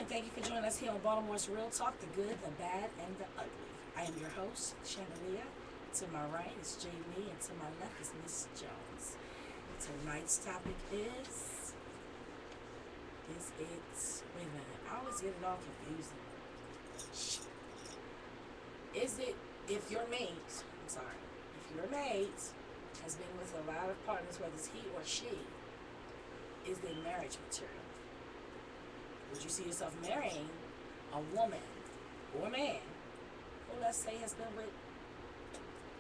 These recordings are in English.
and thank you for joining us here on Baltimore's Real Talk, the good, the bad, and the ugly. I am your host, Chandelier. To my right is J. Lee, and to my left is Miss Jones. Tonight's topic is it, wait a minute, I always get it all confusing. Is it, if your mate, if your mate has been with a lot of partners, whether it's he or she, is they marriage material? Would you see yourself marrying a woman or a man who, let's say, has been with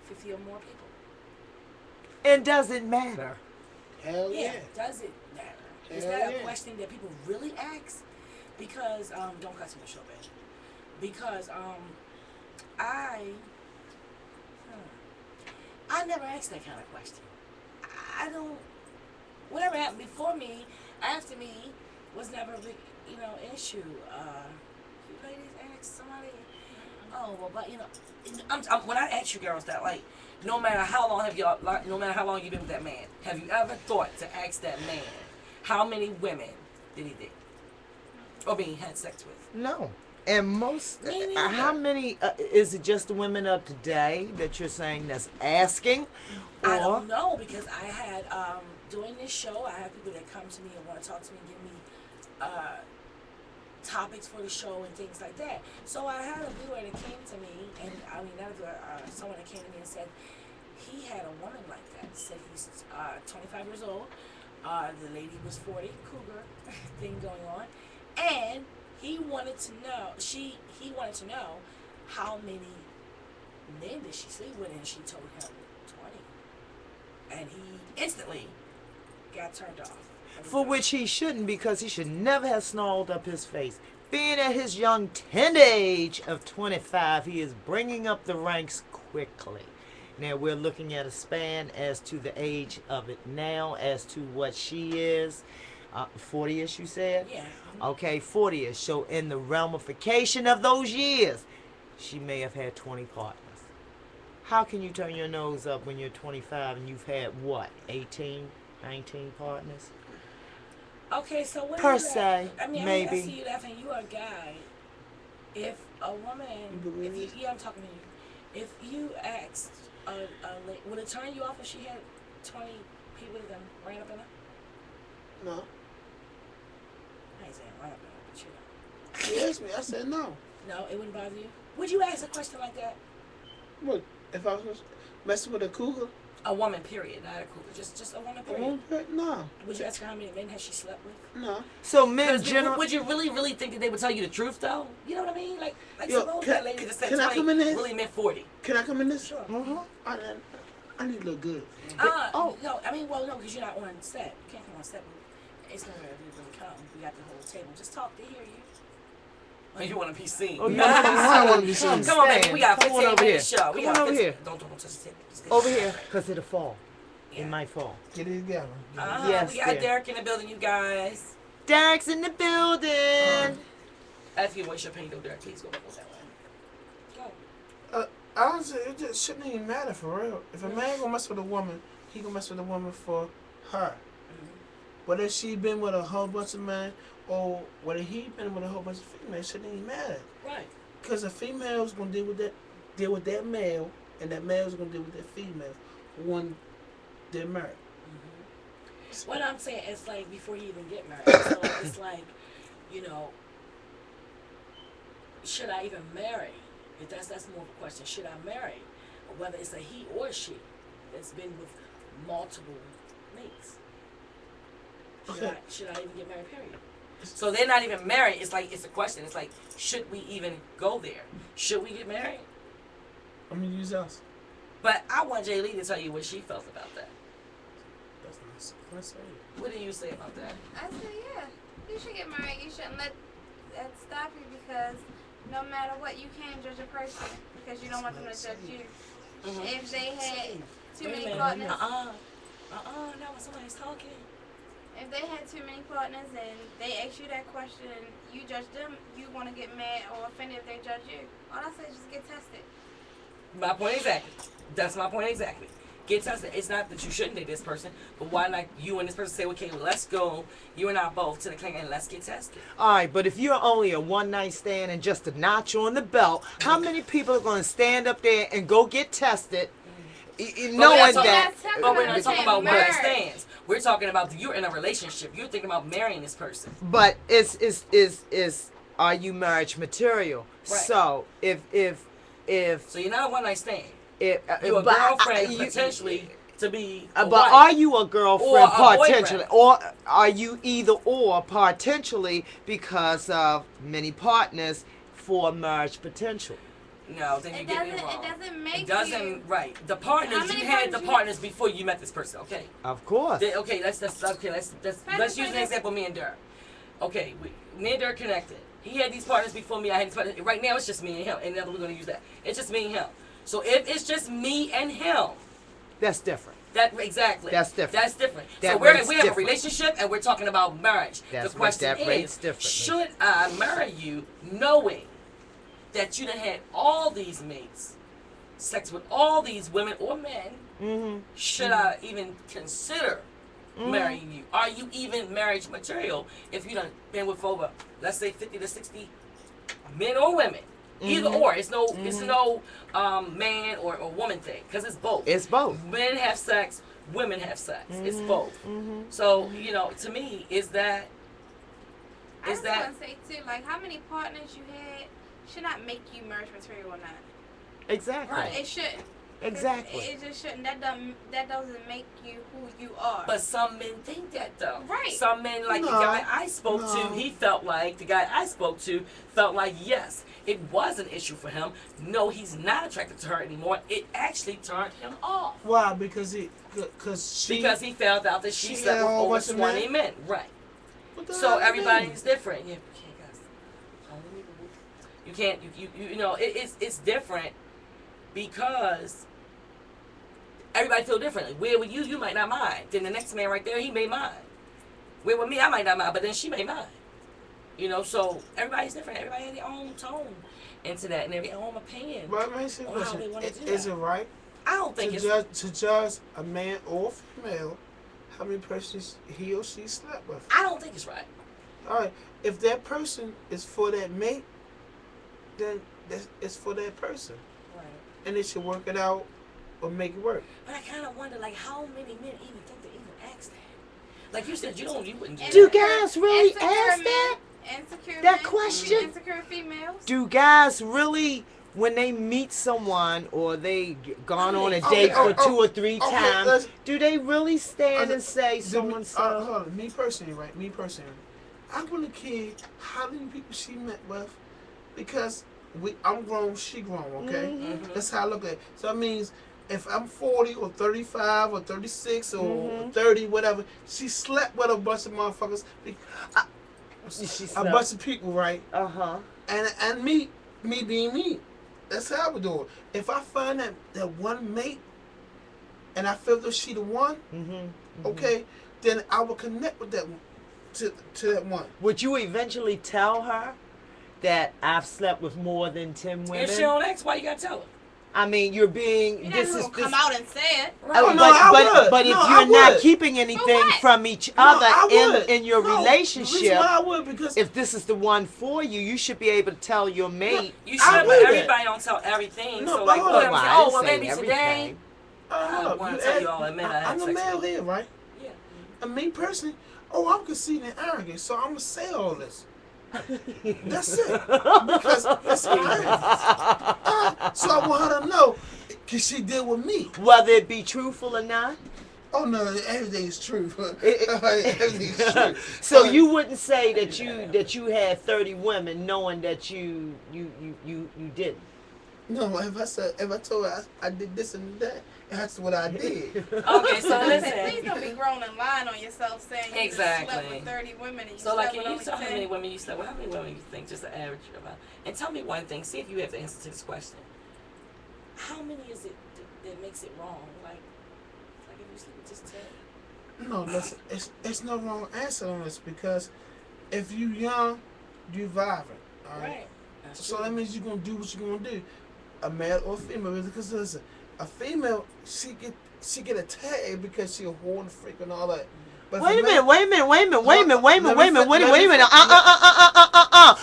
50 or more people? And does it matter? Hell yeah. Does it matter? Hell Is that a yeah. question that people really ask? Because, don't cut too much short, baby. Because, I never asked that kind of question. I don't, whatever happened before me, after me, was never a big, issue. You ladies ask somebody, oh, well, but, when I ask you girls that, like, no matter how long you've been with that man, have you ever thought to ask that man how many women did he date? Or had sex with? No. And most, Me neither. how many, is it just the women of today that you're saying that's asking? Or, I don't know, because I had, doing this show, I have people that come to me and want to talk to me and give me topics for the show and things like that. So I had a viewer that came to me, and not a viewer, someone that came to me and said he had a woman like that. Said he's 25 years old. The lady was 40, cougar thing going on, and he wanted to know. He wanted to know how many men did she sleep with, and she told him 20, and he instantly got turned off. for which he shouldn't, because he should never have snarled up his face. Being at his young tender age of 25, he is bringing up the ranks quickly. Now we're looking at a span as to the age of it now, as to what she is. 40ish, you said? Yeah. Okay, 40ish. So in the ramification of those years, she may have had 20 partners. How can you turn your nose up when you're 25 and you've had, what, 18, 19 partners? Okay, so what Per is that? se, I maybe. I see you laughing. You are a guy. If a woman, You believe this? I'm talking to you. If you asked would it turn you off if she had 20 people that ran up in her? No. I ain't saying ran up in her, but you know. He asked me. I said no. No, it wouldn't bother you. Would you ask a question like that? What? If I was messing with a cougar? A woman, period, not a cougar. Just a woman, period. No. Would you ask her how many men has she slept with? No. So men 'Cause generally... would you really think that they would tell you the truth, though? You know what I mean? Like Yo, suppose can- that lady that said can I 20 come in this? really meant 40. Can I come in this? Sure. I need to look good. No, I mean, well, no, because you're not on set. You can't come on set. But it's nowhere to really come. We got the whole table. Just talk to hear you. Oh, you want to be seen? Oh, you I want to be seen. Come on, baby. We got Come on 15 over minutes here. show. We Come got on over 15 here. Don't touch the table. Just get Over it. here, because it'll fall. Yeah. It might fall. Get it together. Yes, we got dear. Derek in the building, you guys. Derek's in the building. If you want your opinion, though, Derek, please go that way. Go. Honestly, it just shouldn't even matter for real. If a man gonna mess with a woman, he gonna mess with a woman for her. Whether she been with a whole bunch of men or whether he been with a whole bunch of females, shouldn't even matter. Right. Because a female's gonna deal with that male, and that male's gonna deal with that female when they're married. What I'm saying is like before you even get married. So it's like, should I even marry? If that's more of a question. Should I marry? Whether it's a he or a she that's been with multiple mates. Should I even get married, period? So they're not even married. It's like, it's a question. It's like, should we even go there? Should we get married? I'm gonna use us. But I want Jay Lee to tell you what she felt about that. That's not say. What do you say about that? I say, yeah, you should get married. You shouldn't let that stop you, because no matter what, you can't judge a person because you don't want them to judge you. If they had too many partners, No, when somebody's talking. if they had too many partners and they ask you that question and you judge them, you want to get mad or offended if they judge you. All I say is just get tested. My point exactly. That's my point exactly. get tested. It's not that you shouldn't date this person, but why not you and this person say, okay, well, let's go, you and I both, to the clinic and let's get tested. All right, but if you're only a one night stand and just a notch on the belt, how many people are going to stand up there and go get tested, knowing that? But we're not talking about one night marriage. stands. We're talking about you're in a relationship. You're thinking about marrying this person. But are you marriage material? Right. So if So you're not a one night stand. if You're a but girlfriend you- potentially to be. A but wife. are you a girlfriend Or a potentially, boyfriend. or are you either or potentially because of many partners for marriage potential? No, then you It get me doesn't. wrong. It doesn't make It doesn't, you. right. The How partners, many you had the partners you- partners before you met this person, okay? Of course. Okay, let's use an example, me and Dirk. Okay, me and Dirk connected. He had these partners before me, I had these partners. Right now it's just me and him, and then we're gonna use that. It's just me and him. So if it's just me and him, That's different. that exactly. That's different. That's different. That So rate's we have a different. relationship and we're talking about marriage. That's the question that rate's is, different. should I marry you knowing that you done had all these mates, sex with all these women or men? Mm-hmm. Should I even consider Mm-hmm. marrying you? Are you even marriage material if you done been with over, let's say, 50 to 60 men or women? Either Mm-hmm. or. It's no man or woman thing, because it's both. It's both. Men have sex, women have sex. It's Mhm. both. Mm-hmm. So, to me, I just want to say too, like how many partners you had should not make you marriage material or not. Exactly. Right. It shouldn't. Exactly. It just shouldn't. That doesn't make you who you are. But some men think that though. Right. Some men, like the No, guy I spoke to, no. he felt like, the guy I spoke to felt like, yes, it was an issue for him. No, he's not attracted to her anymore. It actually turned him off. Why? Because she. Because he found out that she she slept had with a whole over bunch of 20 men? men. Right. What the So hell you everybody's mean? different. Yeah, you can't, you know, it's different because everybody feel differently. Where with you might not mind. Then the next man right there, he may mind. Where with me, I might not mind, but then she may mind. So everybody's different. Everybody has their own tone into that and their own opinion. But let me ask you a on how question. they wanna do Is that. it right I don't think to judge a man or female how many persons he or she slept with? I don't think it's right. All right. If that person is for that mate, then it's for that person, Right. and they should work it out or make it work. But I kind of wonder, like, how many men even think to even ask that? Like you said, you wouldn't do Do that. guys really Insecure ask men, that? Insecure That men, question? Insecure females. Do guys really, when they meet someone or they gone on a Okay, date for 2 or 3 okay, times, let's- do they really stand and say The- so and so? hold on. Me personally, right? Me personally, I wouldn't care how many people she met with, because I'm grown, she grown. Okay, Mhm. that's how I look at it. So that means if I'm 40 or 35 or 36 or Mhm. 30, whatever, she slept with a bunch of motherfuckers, She a slept. bunch of people, right? Uh-huh. And me being me, that's how I would do it. If I find that one mate, and I feel that she the one, Mm-hmm. okay, then I will connect with that one, to that one. Would you eventually tell her that I've slept with more than 10 women? If she don't ask, why you gotta tell her? I mean, you're being. You're This not is gonna this. come out and say it. Oh, no, I would. But if No, you're I not would. keeping anything what? from each No, other I would. in your No, The reason relationship, why I would, because if this is the one for you, you should be able to tell your mate. You I should, but would. everybody don't tell everything. No, So but like, hold what on. I'm saying, I well, didn't say maybe today. everything. I wanna tell you all that, man, I had I'm a sex male with here, right? Yeah. And me personally, I'm conceited and arrogant, so I'm gonna say all this. That's it. Because that's who I am. So I want her to know, cause she did with me. Whether it be truthful or not. Oh no, everything's true. Everything's true. So you wouldn't say that you had 30 women knowing that you didn't. No, if I told her I did this and that, that's what I did. Okay, so Please listen. don't be grown and lying on yourself saying you Exactly. slept with 30 women and you So like, slept can with you only tell how 10. many women you slept with? How many women you think, just the average about? And tell me one thing. See if you have the answer to this question. How many is it that makes it wrong? Like if you sleep with just 10. No, listen, it's no wrong answer on this, because if you young, you vibrant. All right. Right. That's So true. that means you're gonna do what you're gonna do, a male or female. Because listen, a female, she get she get a tag because she a whore and a freak and all that. But Wait a if minute, wait a minute, wait a minute, wait a minute, wait a minute, Let wait a me minute, wait a fin- minute, wait a minute.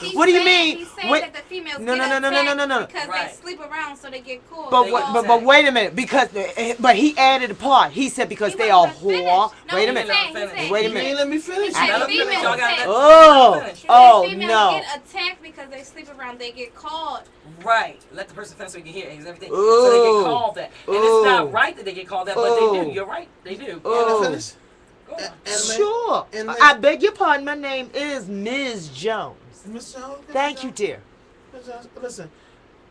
He's What do you saying- mean? He's saying Wait, that the females No, get no, no, no, no, no, no, no. attacked because Right. they sleep around, so they get caught. but They what, all but say. wait a minute, because but he added a part. He said because He they are wasn't finished. whore. No, Wait a he's minute. saying- he's saying- Wait a you minute. ain't let me finish. Let Let the them finish. females Y'all gotta say- let Oh, them finish. He said oh females no. get attacked because they sleep around. They get caught. Right. Let the person finish so you can hear everything. So they Ooh. get called that. And Ooh. it's not right that they get called that, but they Ooh. do. You're right. They do. Ooh. Can I finish? Go on. Sure. And I beg your pardon. My name is Ms. Jones. Miss Jones. Thank you, dear. Miss Jones, listen.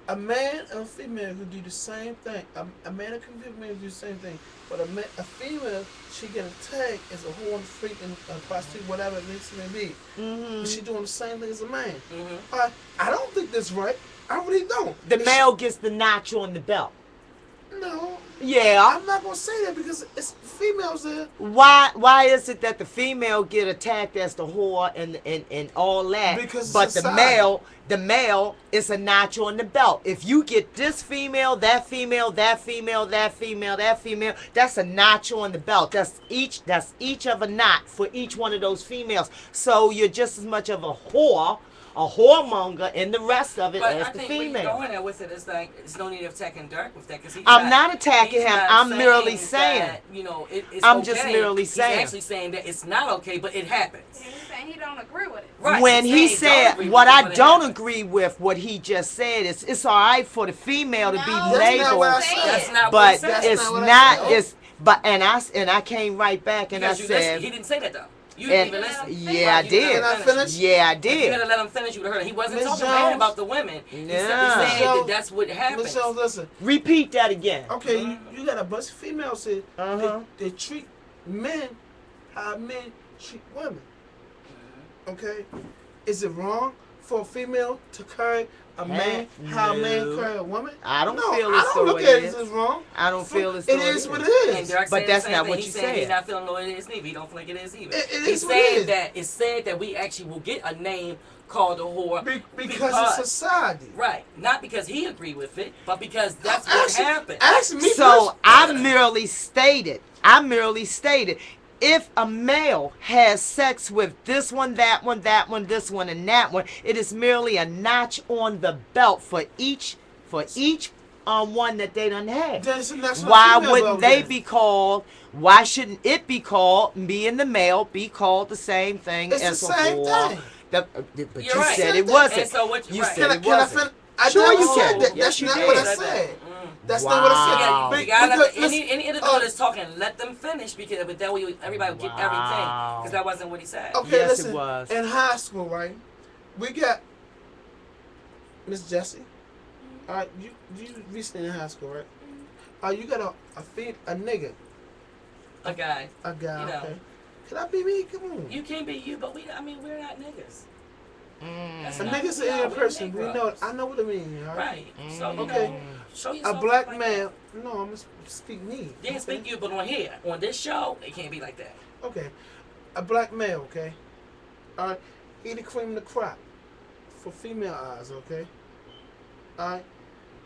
A man and a female who do the same thing. A man and a female do the same thing. But a female, she get a tag as a whore and a freak and a prostitute, whatever it may be. Mm-hmm. But she doing the same thing as a man. Mhm. I don't think that's right. I really don't. The male gets the notch on the belt. No, Yeah. I'm not gonna say that because it's females there. Why is it that the female get attacked as the whore and all that, Because but society. the male is a notch on the belt? If you get this female, that female, that female, that female, that female, that's a notch on the belt. That's each of a knot for each one of those females. So you're just as much of a whoremonger, and the rest of it But as I the think where you're female. going there with it is like, it's no need of attacking Dirk with that. Cause he's I'm not attacking he's him. not I'm merely saying saying. that, you know, it's I'm okay. just merely saying. He's actually saying that it's not okay, but it happens. He's saying he don't agree with it. Right. When he He's saying said don't agree what with it, I but it don't happens. agree with, what he just said is it's all right for the female to be No, That's not what I labeled, said. That's not what but he said. it's not what I not. said. It's but and I came right back and Because I you listened. said, He didn't say that though. You and- didn't even listen. yeah, I You didn't did. Can I let him finish. finish? Yeah, I If you had did. let him finish, you would have heard. He wasn't Miss talking Jones? bad about the women. He Yeah. simply saying Jones- that that's what happens. Miss Jones, listen. Repeat that again. Okay, you got a bunch of females here. Uh-huh. They treat men how men treat women. Okay, is it wrong for a female to carry a man how a man No. carry a woman? I don't No, feel I as don't though look it at it is. as wrong. I don't feel as though It is what it And is. Derek But said that's the same not thing. what He's you saying said. He's not feeling no it is neither. He don't feel like it is either. It He is what it said is. that it's said that we actually will get a name called a whore Because it's society. right, not because he agreed with it, but because that's what Actually- happened. Actually, me So first- I merely stated, if a male has sex with this one, that one, that one, this one, and that one, it is merely a notch on the belt for each one that they done had. That's what Why female wouldn't about they that. be called? Why shouldn't it be called? Me and the male be called the same thing It's as the a same whore? thing. But You're you right. said it And wasn't. so what- You right. said it Can I wasn't. finish? I Sure never you said can. that. Yes, That's you not did. what I Said said. that. That's not what I said. Wow. You gotta let Because- any of the people that's talking, let them finish because with that way everybody will get everything. Wow. Because that wasn't what he said. Okay, Yes, it listen. was. In high school, right? We got Miss Jessie. All right, you recently in high school, right? You got a nigga, A guy. a guy. You know. Okay. Can I be me? Come on. You can't be you, but we're not niggas. That's A not nigga's who we an are. in person. We We're know. Negroes. I know what I mean. All right. Right. So you Okay. know, show A yourself black like man. that. No, I'm gonna speak me. You can speak you, but on here, on this show, it can't be like that. Okay. A black male. Okay. All right. He the cream of the crop for female eyes. Okay. All right.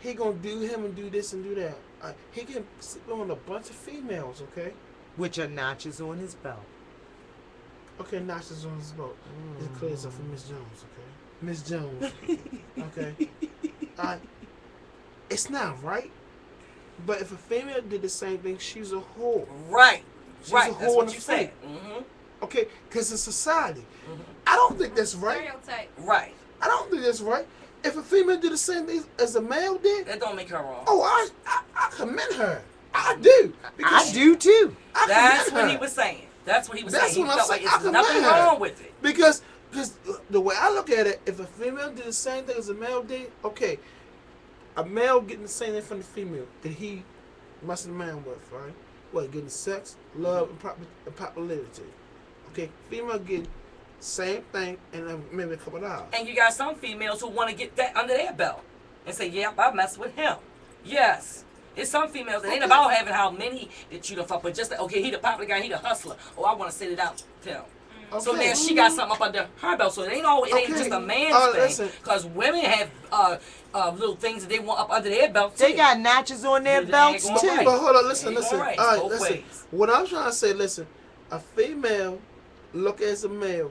He gonna do him and do this and do that. All right. He can sleep on a bunch of females. Okay. Which are notches on his belt. Okay, notches on his boat. It clears up for Miss Jones, okay? Miss Jones. Okay. It's not right. But if a female did the same thing, she's a whore. Right. She's Right. a That's whore what and a you said. freak. Mm-hmm. Okay? Because it's society. I don't think that's right. Stereotype. Right. I don't think that's right. If a female did the same thing as a male did, That don't make her wrong. oh, I commend her. I do. I do too. I That's commend what her. he was saying. That's what he was That's saying. He what I'm felt saying. like I it's commend nothing her. wrong with it. Because the way I look at it, if a female did the same thing as a male did, okay, a male getting the same thing from the female that he must have man with, right? What, getting sex, love, and popularity. Okay, female getting same thing and then maybe a couple of dollars. And you got some females who want to get that under their belt and say, "Yep, I mess with him." Yes. It's some females. It ain't Okay. about having how many that you done fuck, but just that, okay, he the popular guy, he the hustler. Oh, I want to sit it out to him. So Okay. now she got something up under her belt. So it ain't always, it ain't Okay. just a man's Listen. thing. Because women have little things that they want up under their belt too. They got notches on their They belts ain't too. going right. But hold on, listen. Ain't going right. All right, Both listen. ways. What I'm trying to say, listen. A female look as a male